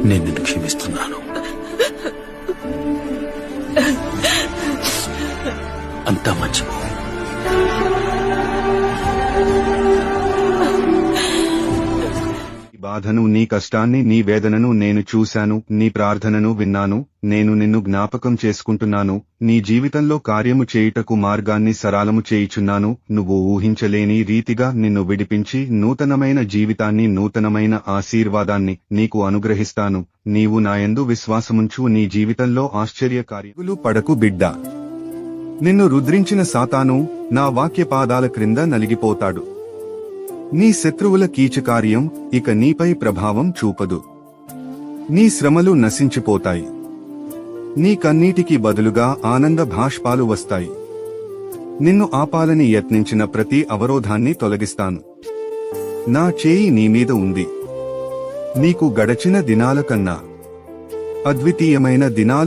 నేను నిన్ను క్షమిస్తున్నాను. అంతా మర్చిపో. బాధను, నీ కష్టాన్ని, నీ వేదనను నేను చూశాను. నీ ప్రార్థనను విన్నాను. నేను నిన్ను జ్ఞాపకం చేసుకుంటున్నాను. నీ జీవితంలో కార్యము చేయుటకు మార్గాన్ని సరళము చేయుచున్నాను. నువ్వు ఊహించలేని రీతిగా నిన్ను విడిపించి నూతనమైన జీవితాన్ని, నూతనమైన ఆశీర్వాదాన్ని నీకు అనుగ్రహిస్తాను. నీవు నాయందు విశ్వాసముంచు. నీ జీవితంలో ఆశ్చర్యకార్యములు పడకు బిడ్డా. నిన్ను రుద్రించిన సాతాను నా వాక్యపాదాల క్రింద నలిగిపోతాడు. నీ శత్రువుల కీచకార్యం ఇక నీపై ప్రభావం చూపదు. నీ శ్రమలు నశించిపోతాయి. నీ కన్నీటికి బదులుగా ఆనంద భాష్పాలు వస్తాయి. నిన్ను ఆపాలని యత్నించిన ప్రతి అవరోధాన్ని తొలగిస్తాను. నా చేయి నీ మీద ఉంది. నీకు గడచిన దినాల కన్నా అద్వితీయమైన దినాలు